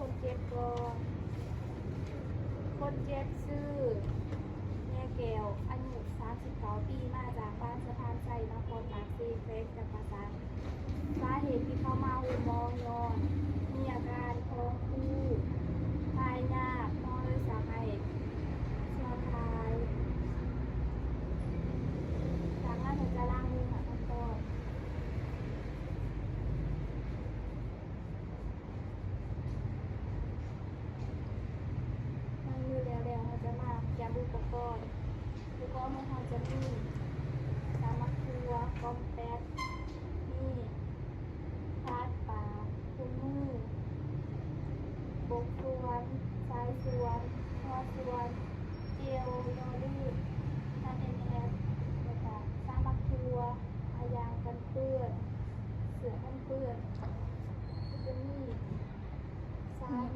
คนเจ็บก่อนคนเจ็บชื่อแม่แก้วอายุ39 ปีมาจากบ้านสะพานไซนครปากซีเฟกจังหวัดตราดสาเหตุที่เขามาอุโมงค์ย้อนมีอาการท้องผูกทายยากนอนเลยสาเหตุส่วนท้ายจากนั้นผมจะล้างมือหาขั้นตอนล้างมือแล้วเราจะมาเตรียมอุปกรณ์ของเราจะมีสามัคคีคอมแพคนี่พาดปากถุงมือบกส่วนสายส่วนหัวส่วนเจลโยลีนั่นเองนะคะสามัคคีพยางกันเปื้อนเสือกันเปื้อนจะมีสาม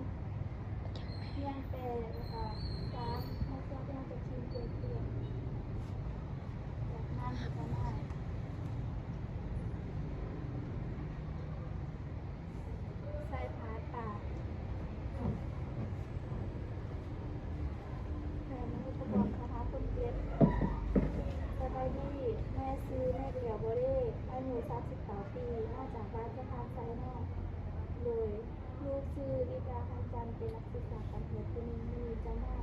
เพียงแต่นะคะสามนักเรียนที่เราจะชิมเปลี่ยนจากนั้นจะมาใส่ผ้าตากใส่อุปกรณ์คาถาคนเจ็บสบายดีแม่ซื้อแม่เดี่ยวโบเล่อายุ39 ปีมาจากบ้านสะพานไซนอกเลยลูกชื่อดิดาคันจันเป็นนักศึกษาการเรียนที่นี่มีจะมา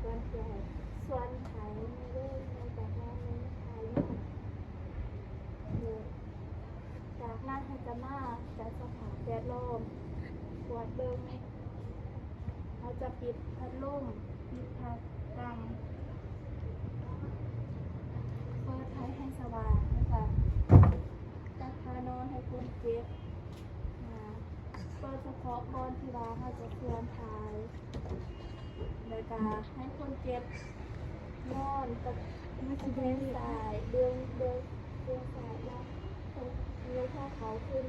ส่วนใหญ่ส่วนไทยมีเรื่องในจากนั้นนี้ไทยเลยจากนั้นเขาจะมาจัดสถานแวดล้อมตรวจเบิ่งเขาจะปิดพัดลมปิดพัดกังเปิดไฟให้สว่างนะคะจัดพานอนให้คนเจ็บเปิดเฉพาะบอนที่ว่าเขาจะเคลื่อนทายแล้วก็ให้คนเจ็บนอนกับไม่ใช่เดินสายเดินสายแล้วเลี้ยวข้อเขาขึ้น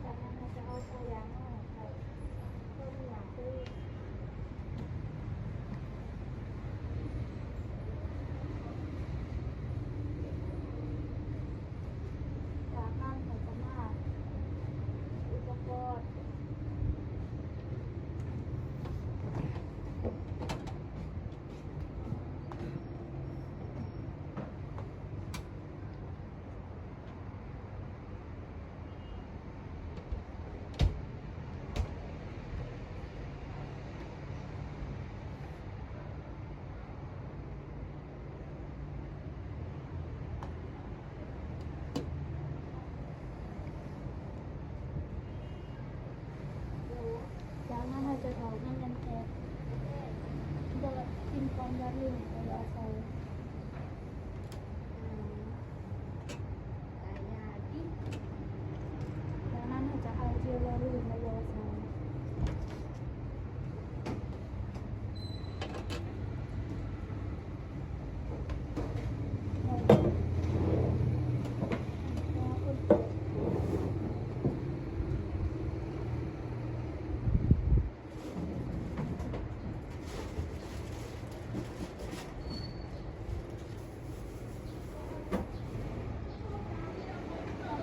จากนั้นเราจะเอาตัวอย่างออกค่ะตัวอย่างคือจากนั้นเราจะมาอุปกรณ์ จากนั้นเราจะถอดให้มันแตกโดยกินกองยาลืมเวลาใส่จากนั้นเราจะเอาเจลยาลืมมาโยนใส่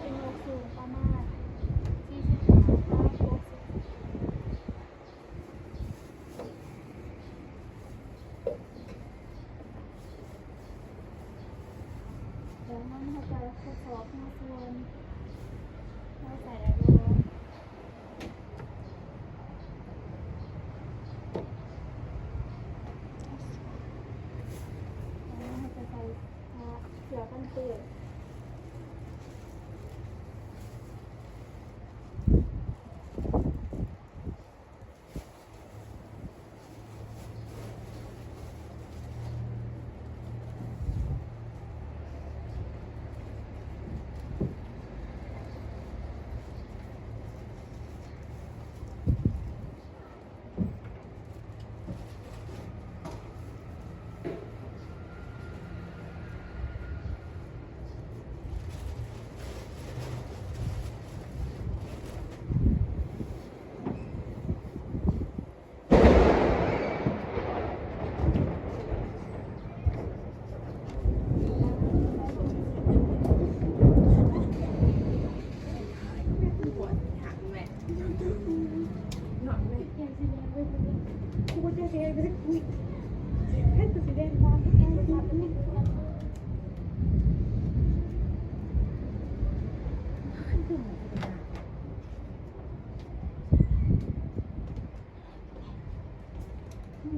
เป็นโลสูงประมาณแล้วมันเขาจะทดสอบห้าส่วนเราใส่อะไรบ้างแล้วเราจะใส่เสือกันเปื้อน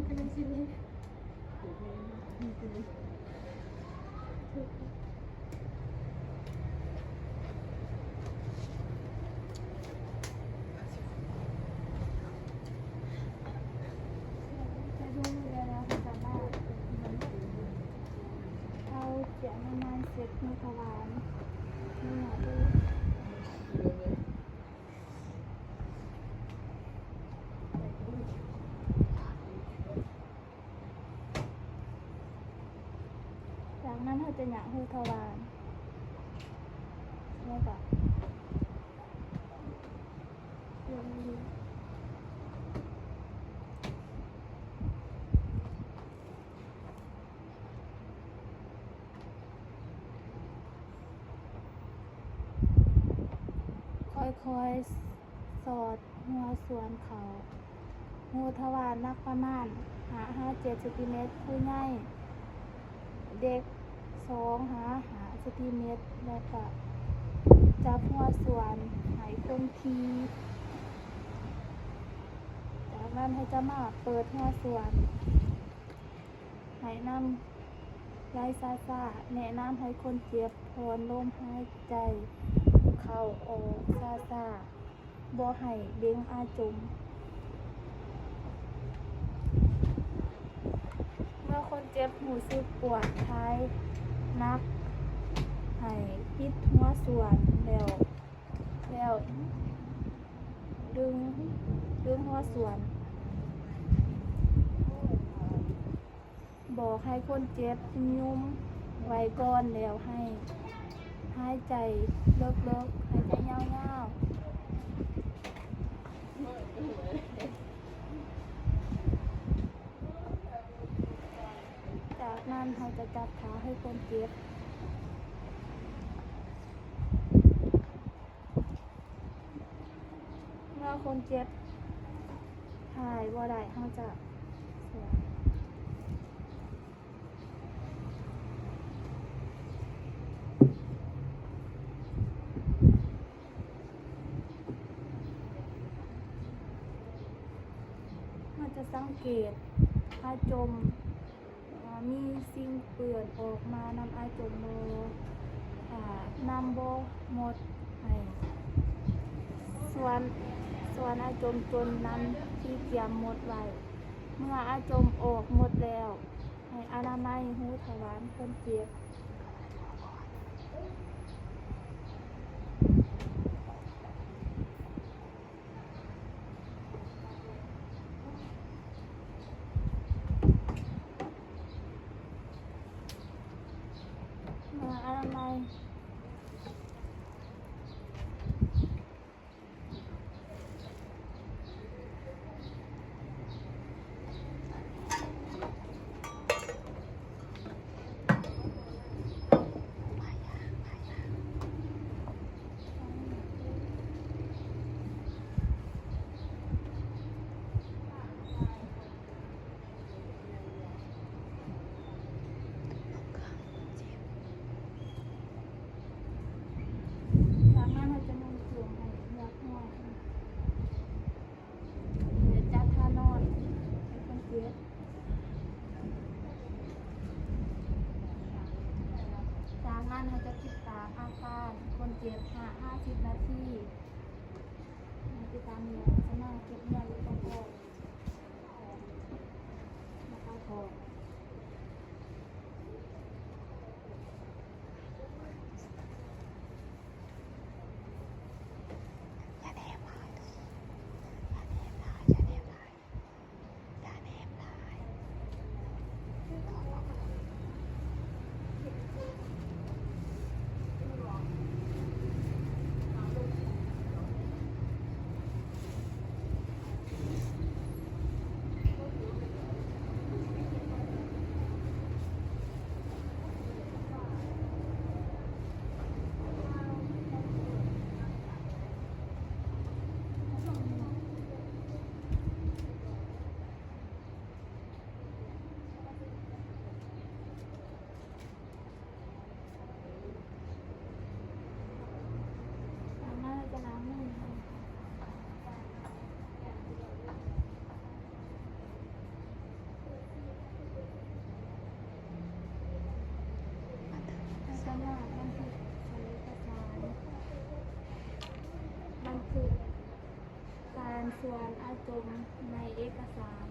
ก็เลยสิเลยจะดูเวลาสามารถเอาเสียงประมาณเสร็จมือถวานนี่หน่อยดูจากนั้นเราจะหยางหูทวารแล้วก็เดี๋ยวมันดีค่อยๆสอดหัวสวนเขาหูทวารนักประมาณ5-7 เซนติเมตรผู้ใหญ่เด็ก2-5 เซนติเมตรแล้วก็จับหัวสวนหายคงทีจากนั้นให้จะมาเปิดหัวสวนหายนำยายซาแนะนำให้คนเจ็บถอนลมหายใจเข้าออกซาบ่ให้เบ่งอาจมเมื่อคนเจ็บหูสึกปวดท้ายนักให้ปิดหัวส่วนแล้วดึงหัวส่วนบอกให้คนเจ็บยุ่มไว้ก่อนแล้วให้หายใจเลิกหายใจยาวๆจากนั้นเราจะจับขาให้คนเจ็บเมื่อคนเจ็บหายบ่ได้เราจะสวนมันจะสังเกตอาจมมีสิ่งเปื้อนออกมานำอาจมโมนำโบหมดให้ส่วนอาจมจนนั้นที่เตรียมหมดไว้เมื่ออาจมออกหมดแล้วให้อนามัยหูทวารคนเจ็บอนามัยจากนั้นเราจะนำส่งให้เลือกห้อยเดี๋ยวจัดท่านอนให้คนเจ็บจากนั้นเราจะติดตามอาการคนเจ็บ50 นาทีติดตามเนื้อจะนั่งเก็บเนื้ออยู่ตรงคอนะคะคอ ส่วนอาตมในเอกสาร